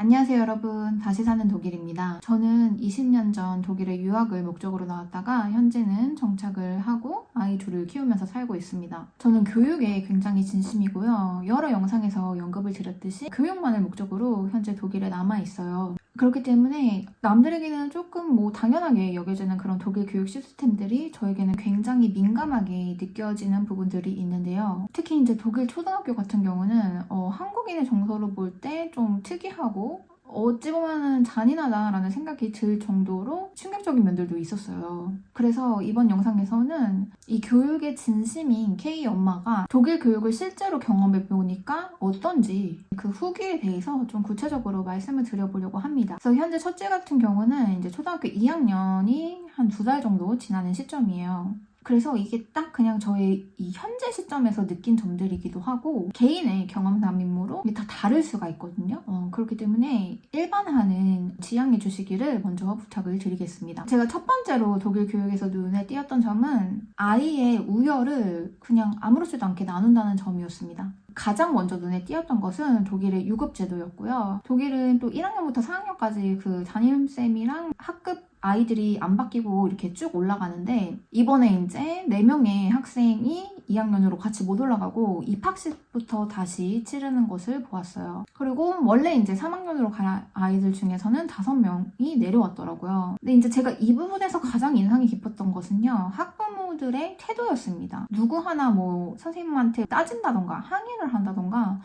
안녕하세요 여러분, 다시 사는 독일입니다. 저는 20년 전 독일에 유학을 목적으로 나왔다가 현재는 정착을 하고 아이 둘을 키우면서 살고 있습니다. 저는 교육에 굉장히 진심이고요. 여러 영상에서 언급을 드렸듯이 교육만을 목적으로 현재 독일에 남아 있어요. 그렇기 때문에 남들에게는 조금 당연하게 여겨지는 그런 독일 교육 시스템들이 저에게는 굉장히 민감하게 느껴지는 부분들이 있는데요. 특히 이제 독일 초등학교 같은 경우는 한국인의 정서로 볼 때 좀 특이하고 어찌 보면은 잔인하다라는 생각이 들 정도로 충격적인 면들도 있었어요. 그래서 이번 영상에서는 이 교육의 진심인 K 엄마가 독일 교육을 실제로 경험해 보니까 어떤지 그 후기에 대해서 좀 구체적으로 말씀을 드려보려고 합니다. 그래서 현재 첫째 같은 경우는 이제 초등학교 2학년이 한 2달 정도 지나는 시점이에요. 그래서 이게 딱 그냥 저의 이 현재 시점에서 느낀 점들이기도 하고 개인의 경험담이므로 이게 다 다를 수가 있거든요. 그렇기 때문에 일반화는 지양해 주시기를 먼저 부탁을 드리겠습니다. 제가 첫 번째로 독일 교육에서 눈에 띄었던 점은 아이의 우열을 그냥 아무렇지도 않게 나눈다는 점이었습니다. 가장 먼저 눈에 띄었던 것은 독일의 유급제도였고요. 독일은 또 1학년부터 4학년까지 그 담임쌤이랑 학급 아이들이 안 바뀌고 이렇게 쭉 올라가는데 이번에 이제 4명의 학생이 2학년으로 같이 못 올라가고 입학식부터 다시 치르는 것을 보았어요. 그리고 원래 이제 3학년으로 갈 아이들 중에서는 5명이 내려왔더라고요. 근데 이제 제가 이 부분에서 가장 인상이 깊었던 것은요. 학부모들의 태도였습니다. 누구 하나 선생님한테 따진다던가 항의를 한다던가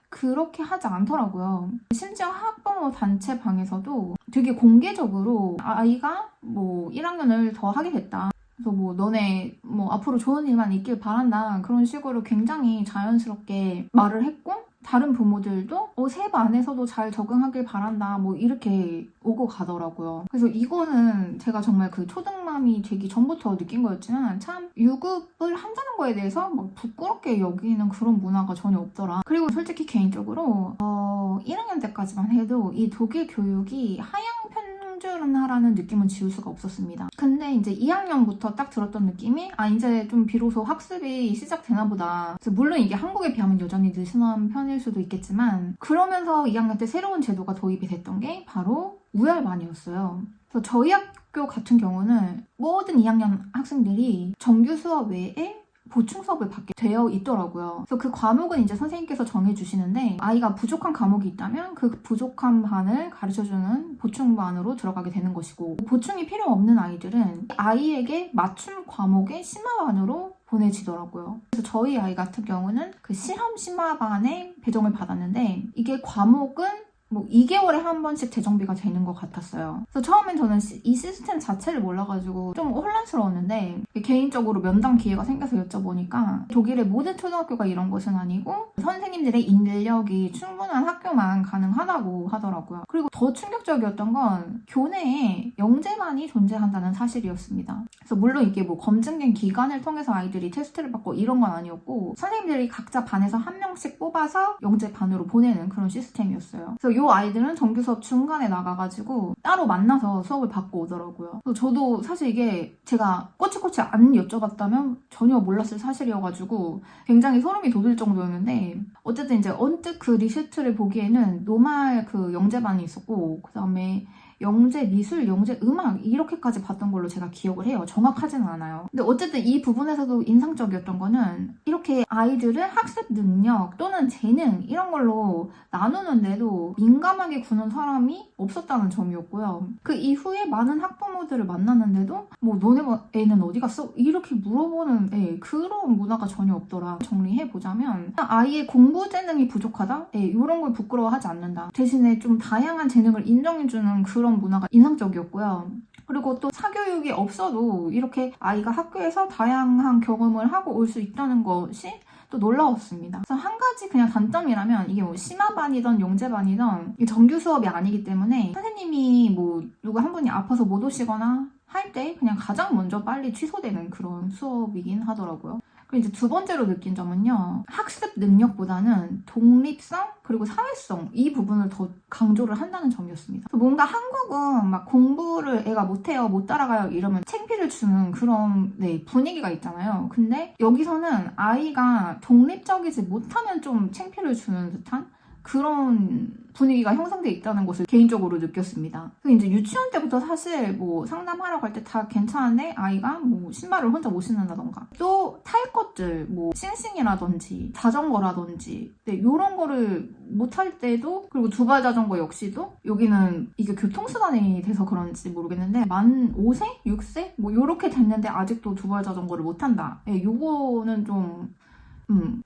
그렇게 하지 않더라고요. 심지어 학부모 단체 방에서도 되게 공개적으로 아이가 1학년을 더 하게 됐다. 그래서 너네 앞으로 좋은 일만 있길 바란다. 그런 식으로 굉장히 자연스럽게 말을 했고 다른 부모들도 새 반에서도 잘 적응하길 바란다 이렇게 오고 가더라고요. 그래서 이거는 제가 정말 그 초등맘이 되기 전부터 느낀 거였지만 참 유급을 한다는 거에 대해서 부끄럽게 여기는 그런 문화가 전혀 없더라. 그리고 솔직히 개인적으로 1학년 때까지만 해도 이 독일 교육이 하향 편준하라는 느낌은 지울 수가 없었습니다. 근데 이제 2학년부터 딱 들었던 느낌이 이제 좀 비로소 학습이 시작되나 보다. 물론 이게 한국에 비하면 여전히 느슨한 편일 수도 있겠지만 그러면서 2학년 때 새로운 제도가 도입이 됐던 게 바로 우열반이었어요. 그래서 저희 학교 같은 경우는 모든 2학년 학생들이 정규 수업 외에 보충 수업을 받게 되어 있더라고요. 그래서 그 과목은 이제 선생님께서 정해주시는데 아이가 부족한 과목이 있다면 그 부족한 반을 가르쳐주는 보충반으로 들어가게 되는 것이고 보충이 필요 없는 아이들은 아이에게 맞춤 과목의 심화반으로 보내지더라고요. 그래서 저희 아이 같은 경우는 그 실험 심화반에 배정을 받았는데 이게 과목은 2개월에 한 번씩 재정비가 되는 것 같았어요. 그래서 처음엔 저는 이 시스템 자체를 몰라가지고 좀 혼란스러웠는데 개인적으로 면담 기회가 생겨서 여쭤보니까 독일의 모든 초등학교가 이런 것은 아니고 선생님들의 인력이 충분한 학교만 가능하다고 하더라고요. 그리고 더 충격적이었던 건 교내에 영재반이 존재한다는 사실이었습니다. 그래서 물론 이게 검증된 기관을 통해서 아이들이 테스트를 받고 이런 건 아니었고 선생님들이 각자 반에서 한 명씩 뽑아서 영재반으로 보내는 그런 시스템이었어요. 그래서 이 아이들은 정규 수업 중간에 나가가지고 따로 만나서 수업을 받고 오더라고요. 그래서 저도 사실 이게 제가 꼬치꼬치 안 여쭤봤다면 전혀 몰랐을 사실이어가지고 굉장히 소름이 돋을 정도였는데 어쨌든 이제 언뜻 그 리스트를 보기에는 노말 그 영재반이 있었고 그 다음에 영재 미술, 영재 음악 이렇게까지 봤던 걸로 제가 기억을 해요. 정확하지는 않아요. 근데 어쨌든 이 부분에서도 인상적이었던 거는 이렇게 아이들을 학습 능력 또는 재능 이런 걸로 나누는데도 민감하게 구는 사람이 없었다는 점이었고요. 그 이후에 많은 학부모들을 만났는데도 너네 애는 어디 갔어? 이렇게 물어보는 그런 문화가 전혀 없더라. 정리해보자면 아이의 공부 재능이 부족하다? 이런 걸 부끄러워하지 않는다. 대신에 좀 다양한 재능을 인정해주는 그런 문화가 인상적이었고요. 그리고 또 사교육이 없어도 이렇게 아이가 학교에서 다양한 경험을 하고 올 수 있다는 것이 또 놀라웠습니다. 그래서 한 가지 그냥 단점이라면 이게 심화반이든 영재반이든 정규 수업이 아니기 때문에 선생님이 누구 한 분이 아파서 못 오시거나 할 때 그냥 가장 먼저 빨리 취소되는 그런 수업이긴 하더라고요. 그리고 이제 두 번째로 느낀 점은요. 학습 능력보다는 독립성 그리고 사회성 이 부분을 더 강조를 한다는 점이었습니다. 뭔가 한국은 공부를 애가 못해요, 못 따라가요 이러면 창피를 주는 그런 분위기가 있잖아요. 근데 여기서는 아이가 독립적이지 못하면 좀 창피를 주는 듯한 그런 분위기가 형성돼 있다는 것을 개인적으로 느꼈습니다. 그래서 이제 유치원 때부터 사실 뭐 상담하러 갈 때 다 괜찮은데 아이가 뭐 신발을 혼자 못 신는다던가 또 탈 것들 뭐 싱싱이라든지 자전거라든지 이런 거를 못 할 때도 그리고 두발 자전거 역시도 여기는 이게 교통수단이 돼서 그런지 모르겠는데 만 5세? 6세? 뭐 요렇게 됐는데 아직도 두발 자전거를 못 한다. 요거는 좀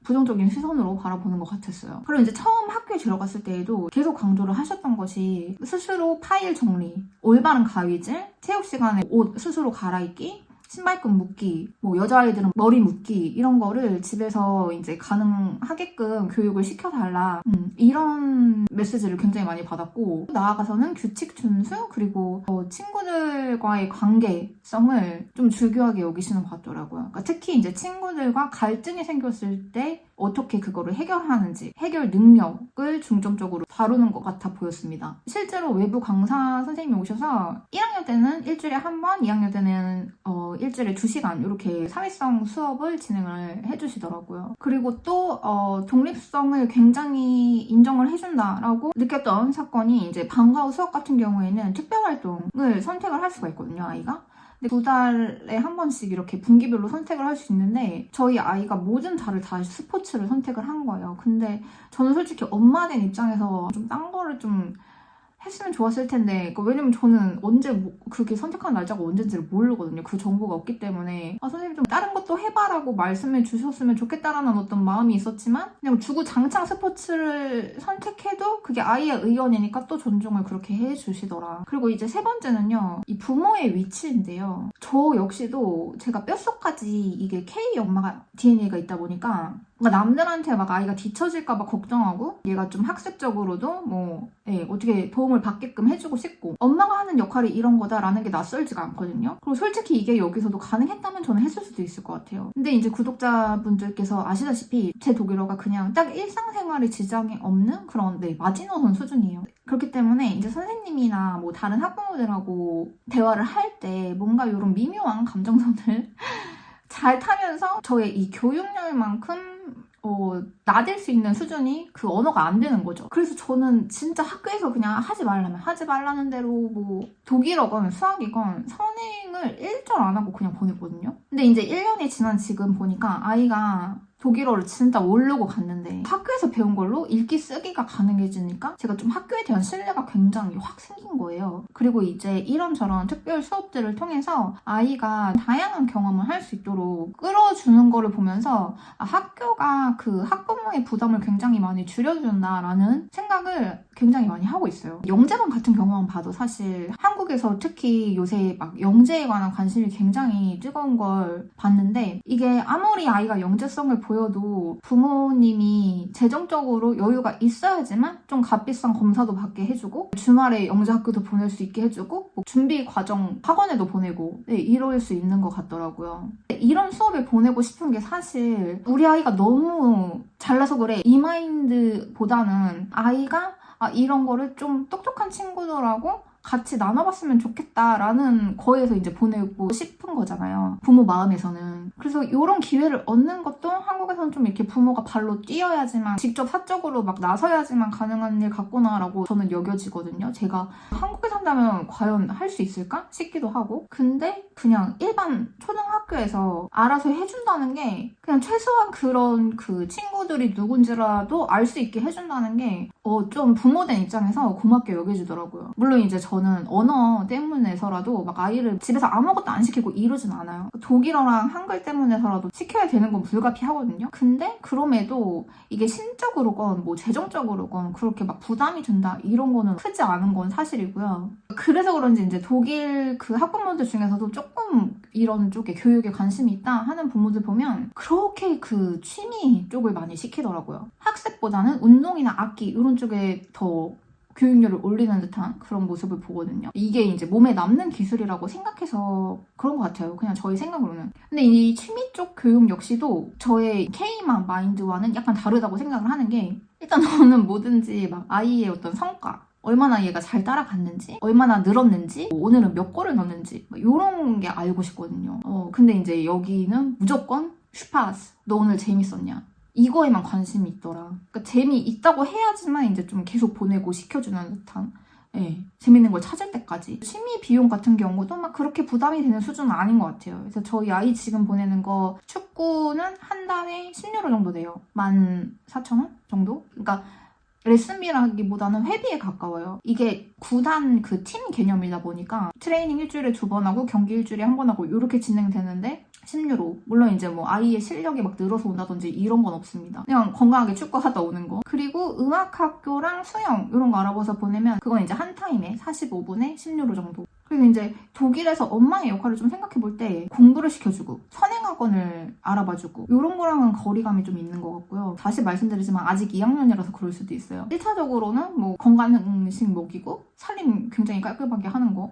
부정적인 시선으로 바라보는 것 같았어요. 그리고 이제 처음 학교에 들어갔을 때에도 계속 강조를 하셨던 것이 스스로 파일 정리, 올바른 가위질, 체육 시간에 옷 스스로 갈아입기, 신발끈 묶기, 뭐 여자아이들은 머리 묶기 이런 거를 집에서 이제 가능하게끔 교육을 시켜달라 이런 메시지를 굉장히 많이 받았고 나아가서는 규칙 준수 그리고 친구들과의 관계성을 좀 중요하게 여기시는 것 같더라고요. 그러니까 특히 이제 친구들과 갈등이 생겼을 때 어떻게 그거를 해결하는지 해결 능력을 중점적으로 다루는 것 같아 보였습니다. 실제로 외부 강사 선생님이 오셔서 1학년 때는 일주일에 한 번, 2학년 때는 일주일에 2시간 이렇게 사회성 수업을 진행을 해주시더라고요. 그리고 또 독립성을 굉장히 인정을 해준다라고 느꼈던 사건이 이제 방과 후 수업 같은 경우에는 특별활동을 선택을 할 수가 있거든요, 아이가. 2달에 한 번씩 이렇게 분기별로 선택을 할 수 있는데 저희 아이가 모든 달을 다 스포츠를 선택을 한 거예요. 근데 저는 솔직히 엄마 된 입장에서 좀 딴 거를 좀 했으면 좋았을 텐데 왜냐면 저는 언제 그렇게 선택하는 날짜가 언제인지를 모르거든요. 그 정보가 없기 때문에 선생님 좀 다른 것도 해봐라고 말씀해 주셨으면 좋겠다라는 어떤 마음이 있었지만 그냥 주구장창 스포츠를 선택해도 그게 아이의 의견이니까 또 존중을 그렇게 해주시더라. 그리고 이제 세 번째는요. 이 부모의 위치인데요. 저 역시도 제가 뼛속까지 이게 K 엄마가 DNA가 있다 보니까 남들한테 막 아이가 뒤처질까봐 걱정하고 얘가 좀 학습적으로도 뭐 어떻게 도움을 받게끔 해주고 싶고 엄마가 하는 역할이 이런 거다라는 게 낯설지가 않거든요. 그리고 솔직히 이게 여기서도 가능했다면 저는 했을 수도 있을 것 같아요. 근데 이제 구독자분들께서 아시다시피 제 독일어가 그냥 딱 일상생활에 지장이 없는 그런 마지노선 수준이에요. 그렇기 때문에 이제 선생님이나 뭐 다른 학부모들하고 대화를 할 때 뭔가 이런 미묘한 감정선을 잘 타면서 저의 이 교육열만큼 나댈 수 있는 수준이 그 언어가 안 되는 거죠. 그래서 저는 진짜 학교에서 그냥 하지 말라면 하지 말라는 대로 뭐 독일어건 수학이건 선행을 1절 안 하고 그냥 보냈거든요. 근데 이제 1년이 지난 지금 보니까 아이가 독일어를 진짜 모르고 갔는데 학교에서 배운 걸로 읽기 쓰기가 가능해지니까 제가 좀 학교에 대한 신뢰가 굉장히 확 생긴 거예요. 그리고 이제 이런저런 특별 수업들을 통해서 아이가 다양한 경험을 할 수 있도록 끌어주는 거를 보면서 학교가 그 학부모의 부담을 굉장히 많이 줄여준다라는 생각을 굉장히 많이 하고 있어요. 영재반 같은 경우만 봐도 사실 한국에서 특히 요새 막 영재에 관한 관심이 굉장히 뜨거운 걸 봤는데 이게 아무리 아이가 영재성을 보여도 부모님이 재정적으로 여유가 있어야지만 좀 값비싼 검사도 받게 해주고 주말에 영재학교도 보낼 수 있게 해주고 뭐 준비 과정 학원에도 보내고 이럴 수 있는 것 같더라고요. 이런 수업에 보내고 싶은 게 사실 우리 아이가 너무 잘나서 그래 이 마인드보다는 아이가 이런 거를 좀 똑똑한 친구들하고 같이 나눠봤으면 좋겠다라는 거에서 이제 보내고 싶은 거잖아요. 부모 마음에서는. 그래서 이런 기회를 얻는 것도 한국에서는 좀 이렇게 부모가 발로 뛰어야지만 직접 사적으로 막 나서야지만 가능한 일 같구나라고 저는 여겨지거든요. 제가 한국에 산다면 과연 할 수 있을까 싶기도 하고 근데 그냥 일반 초등학교에서 알아서 해준다는 게 그냥 최소한 그런 그 친구들이 누군지라도 알 수 있게 해준다는 게 좀 부모된 입장에서 고맙게 여겨지더라고요. 물론 이제 저는 언어 때문에서라도 막 아이를 집에서 아무것도 안 시키고 이러진 않아요. 독일어랑 한글 때문에서라도 시켜야 되는 건 불가피하거든요. 근데 그럼에도 이게 심적으로건 뭐 재정적으로건 그렇게 막 부담이 된다 이런 거는 크지 않은 건 사실이고요. 그래서 그런지 이제 독일 그 학부모들 중에서도 조금 이런 쪽에 교육에 관심이 있다 하는 부모들 보면 그렇게 그 취미 쪽을 많이 시키더라고요. 학습보다는 운동이나 악기 이런 쪽에 더 교육열을 올리는 듯한 그런 모습을 보거든요. 이게 이제 몸에 남는 기술이라고 생각해서 그런 것 같아요. 그냥 저희 생각으로는. 근데 이 취미 쪽 교육 역시도 저의 K만 마인드와는 약간 다르다고 생각을 하는 게 일단 저는 뭐든지 막 아이의 어떤 성과 얼마나 얘가 잘 따라갔는지, 얼마나 늘었는지, 오늘은 몇 골을 넣었는지 이런 게 알고 싶거든요. 근데 이제 여기는 무조건 슈파스, 너 오늘 재밌었냐? 이거에만 관심이 있더라. 그러니까 재미있다고 해야지만 이제 좀 계속 보내고 시켜주는 듯한. 네, 재밌는 걸 찾을 때까지. 취미 비용 같은 경우도 막 그렇게 부담이 되는 수준은 아닌 것 같아요. 그래서 저희 아이 지금 보내는 거 축구는 한 달에 10유로 정도 돼요. 14,000원 정도? 그러니까 레슨비라기보다는 회비에 가까워요. 이게 구단 그 팀 개념이다 보니까 트레이닝 일주일에 2번 하고 경기 일주일에 1번 하고 이렇게 진행되는데 10유로. 물론 이제 뭐 아이의 실력이 막 늘어서 온다든지 이런 건 없습니다. 그냥 건강하게 축구하다 오는 거. 그리고 음악학교랑 수영 이런 거 알아봐서 보내면 그건 이제 한 타임에 45분에 10유로 정도. 그리고 이제 독일에서 엄마의 역할을 좀 생각해 볼 때 공부를 시켜주고 선행학원을 알아봐주고 이런 거랑은 거리감이 좀 있는 것 같고요. 다시 말씀드리지만 아직 2학년이라서 그럴 수도 있어요. 1차적으로는 뭐 건강 음식 먹이고 살림 굉장히 깔끔하게 하는 거.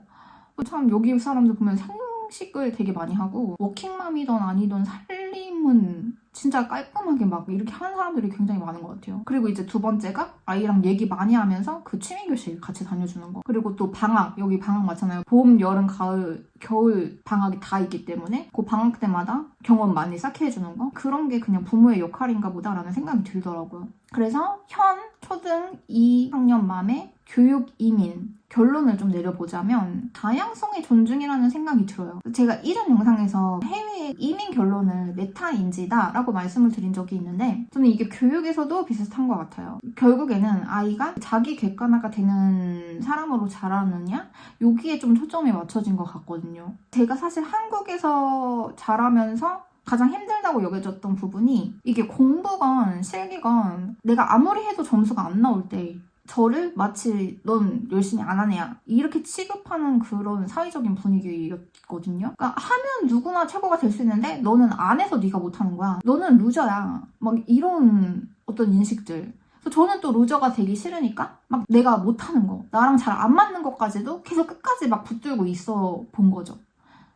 참 여기 사람들 보면 생식을 되게 많이 하고 워킹맘이든 아니든 살림은 진짜 깔끔하게 막 이렇게 하는 사람들이 굉장히 많은 것 같아요. 그리고 이제 두 번째가 아이랑 얘기 많이 하면서 그 취미교실 같이 다녀주는 거. 그리고 또 방학, 여기 방학 많잖아요. 봄, 여름, 가을, 겨울 방학이 다 있기 때문에 그 방학 때마다 경험 많이 쌓게 해주는 거. 그런 게 그냥 부모의 역할인가 보다라는 생각이 들더라고요. 그래서 현 초등 2학년 맘에 교육 이민 결론을 좀 내려보자면 다양성의 존중이라는 생각이 들어요. 제가 이전 영상에서 해외 이민 결론을 메타인지다 라고 말씀을 드린 적이 있는데 저는 이게 교육에서도 비슷한 것 같아요. 결국에는 아이가 자기 객관화가 되는 사람으로 자라느냐 여기에 좀 초점이 맞춰진 것 같거든요. 제가 사실 한국에서 자라면서 가장 힘들다고 여겨졌던 부분이 이게 공부건 실기건 내가 아무리 해도 점수가 안 나올 때 저를 마치 넌 열심히 안 하네야 이렇게 취급하는 그런 사회적인 분위기였거든요. 그러니까 하면 누구나 최고가 될 수 있는데 너는 안 해서 네가 못하는 거야. 너는 루저야. 막 이런 어떤 인식들. 그래서 저는 또 루저가 되기 싫으니까 막 내가 못하는 거 나랑 잘 안 맞는 것까지도 계속 끝까지 막 붙들고 있어 본 거죠.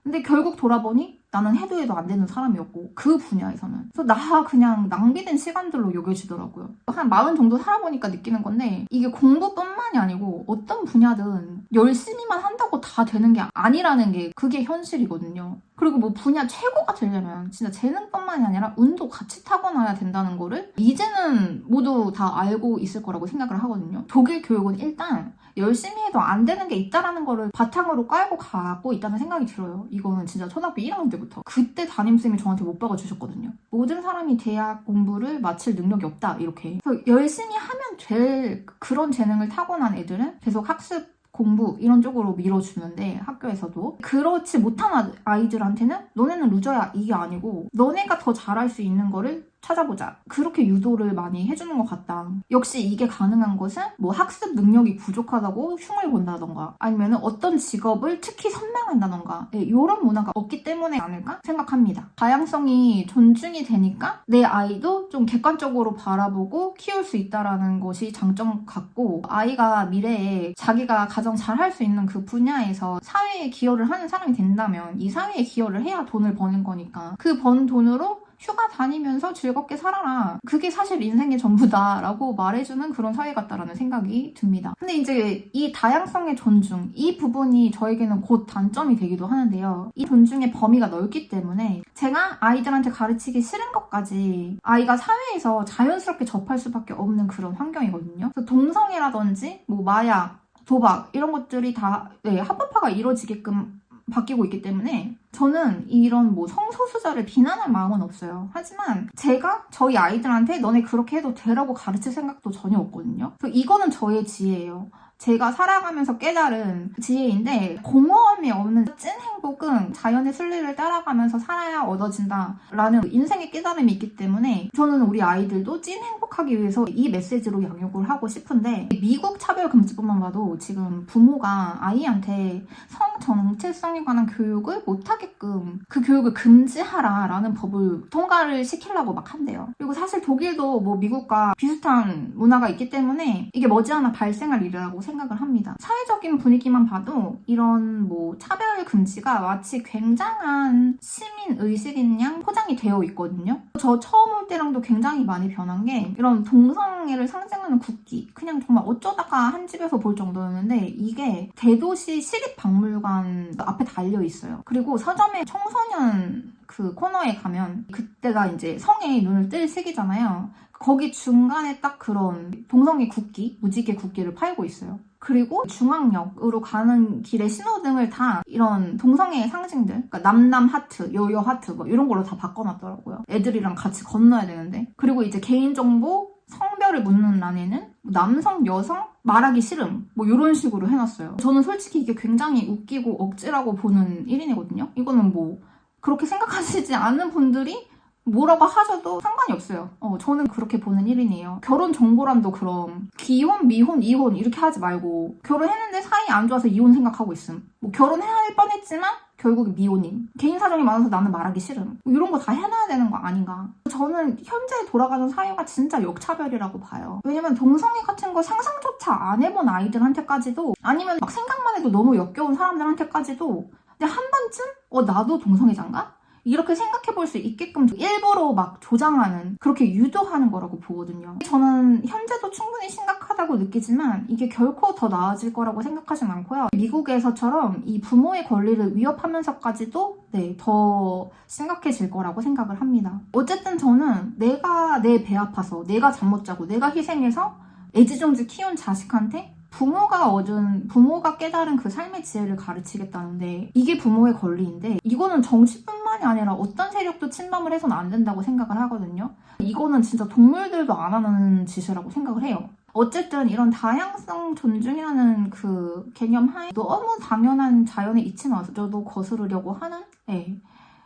근데 결국 돌아보니 나는 해도 안 되는 사람이었고 그 분야에서는. 그래서 나 그냥 낭비된 시간들로 여겨지더라고요. 한 40 정도 살아보니까 느끼는 건데 이게 공부뿐만이 아니고 어떤 분야든 열심히만 한다고 다 되는 게 아니라는 게 그게 현실이거든요. 그리고 뭐 분야 최고가 되려면 진짜 재능뿐만이 아니라 운도 같이 타고나야 된다는 거를 이제는 모두 다 알고 있을 거라고 생각을 하거든요. 독일 교육은 일단 열심히 해도 안 되는 게 있다라는 거를 바탕으로 깔고 가고 있다는 생각이 들어요. 이거는 진짜 초등학교 1학년 때부터. 그때 담임쌤이 저한테 못 박아주셨거든요. 모든 사람이 대학 공부를 마칠 능력이 없다 이렇게. 그래서 열심히 하면 될 그런 재능을 타고난 애들은 계속 학습 공부 이런 쪽으로 밀어주는데 학교에서도 그렇지 못한 아이들한테는 너네는 루저야 이게 아니고 너네가 더 잘할 수 있는 거를 찾아보자. 그렇게 유도를 많이 해주는 것 같다. 역시 이게 가능한 것은 뭐 학습 능력이 부족하다고 흉을 본다던가 아니면 어떤 직업을 특히 선망한다던가 이런 문화가 없기 때문에 아닐까 생각합니다. 다양성이 존중이 되니까 내 아이도 좀 객관적으로 바라보고 키울 수 있다는 것이 장점 같고 아이가 미래에 자기가 가장 잘할 수 있는 그 분야에서 사회에 기여를 하는 사람이 된다면 이 사회에 기여를 해야 돈을 버는 거니까 그 번 돈으로 휴가 다니면서 즐겁게 살아라. 그게 사실 인생의 전부다 라고 말해주는 그런 사회 같다라는 생각이 듭니다. 근데 이제 이 다양성의 존중, 이 부분이 저에게는 곧 단점이 되기도 하는데요. 이 존중의 범위가 넓기 때문에 제가 아이들한테 가르치기 싫은 것까지 아이가 사회에서 자연스럽게 접할 수밖에 없는 그런 환경이거든요. 그래서 동성애라든지 뭐 마약, 도박 이런 것들이 다 합법화가 이루어지게끔 바뀌고 있기 때문에 저는 이런 뭐 성소수자를 비난할 마음은 없어요. 하지만 제가 저희 아이들한테 너네 그렇게 해도 되라고 가르칠 생각도 전혀 없거든요. 그래서 이거는 저의 지혜예요. 제가 살아가면서 깨달은 지혜인데 공허함이 없는 찐 행복은 자연의 순리를 따라가면서 살아야 얻어진다 라는 인생의 깨달음이 있기 때문에 저는 우리 아이들도 찐 행복하기 위해서 이 메시지로 양육을 하고 싶은데 미국 차별금지법만 봐도 지금 부모가 아이한테 성 정체성에 관한 교육을 못하게끔 그 교육을 금지하라 라는 법을 통과를 시키려고 막 한대요. 그리고 사실 독일도 뭐 미국과 비슷한 문화가 있기 때문에 이게 머지않아 발생할 일이라고 생각을 합니다. 사회적인 분위기만 봐도 이런 뭐 차별 금지가 마치 굉장한 시민 의식인 양 포장이 되어 있거든요. 저 처음 올 때랑도 굉장히 많이 변한 게 이런 동성애를 상징하는 국기 그냥 정말 어쩌다가 한 집에서 볼 정도였는데 이게 대도시 시립박물관 앞에 달려 있어요. 그리고 서점에 청소년 그 코너에 가면 그때가 이제 성에 눈을 뜰 시기잖아요. 거기 중간에 딱 그런 동성애 국기, 무지개 국기를 팔고 있어요. 그리고 중앙역으로 가는 길에 신호등을 다 이런 동성애의 상징들, 그러니까 남남 하트, 여여 하트 뭐 이런 걸로 다 바꿔놨더라고요. 애들이랑 같이 건너야 되는데. 그리고 이제 개인정보, 성별을 묻는 란에는 남성, 여성, 말하기 싫음 뭐 이런 식으로 해놨어요. 저는 솔직히 이게 굉장히 웃기고 억지라고 보는 1인이거든요. 이거는 뭐 그렇게 생각하시지 않는 분들이 뭐라고 하셔도 상관이 없어요. 저는 그렇게 보는 1인이에요. 결혼 정보란도 그럼 기혼, 미혼, 이혼 이렇게 하지 말고 결혼했는데 사이 안 좋아서 이혼 생각하고 있음. 뭐 결혼해야 할 뻔했지만 결국 미혼임. 개인 사정이 많아서 나는 말하기 싫음. 뭐 이런 거 다 해놔야 되는 거 아닌가. 저는 현재 돌아가는 사회가 진짜 역차별이라고 봐요. 왜냐면 동성애 같은 거 상상조차 안 해본 아이들한테까지도 아니면 막 생각만 해도 너무 역겨운 사람들한테까지도 근데 한 번쯤 나도 동성애자인가? 이렇게 생각해 볼 수 있게끔 일부러 막 조장하는, 그렇게 유도하는 거라고 보거든요. 저는 현재도 충분히 심각하다고 느끼지만 이게 결코 더 나아질 거라고 생각하진 않고요. 미국에서처럼 이 부모의 권리를 위협하면서까지도 더 심각해질 거라고 생각을 합니다. 어쨌든 저는 내가 내 배 아파서, 내가 잠 못 자고, 내가 희생해서 애지중지 키운 자식한테 부모가 깨달은 그 삶의 지혜를 가르치겠다는데 이게 부모의 권리인데 이거는 정치뿐만이 아니라 어떤 세력도 침범을 해서는 안 된다고 생각을 하거든요. 이거는 진짜 동물들도 안 하는 짓이라고 생각을 해요. 어쨌든 이런 다양성 존중이라는 그 개념 하에 너무 당연한 자연의 이치마저도 거스르려고 하는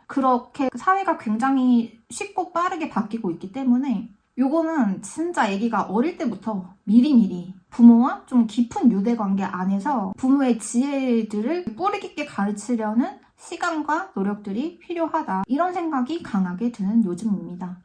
그렇게 사회가 굉장히 쉽고 빠르게 바뀌고 있기 때문에 요거는 진짜 아기가 어릴 때부터 미리미리 부모와 좀 깊은 유대관계 안에서 부모의 지혜들을 뿌리 깊게 가르치려는 시간과 노력들이 필요하다. 이런 생각이 강하게 드는 요즘입니다.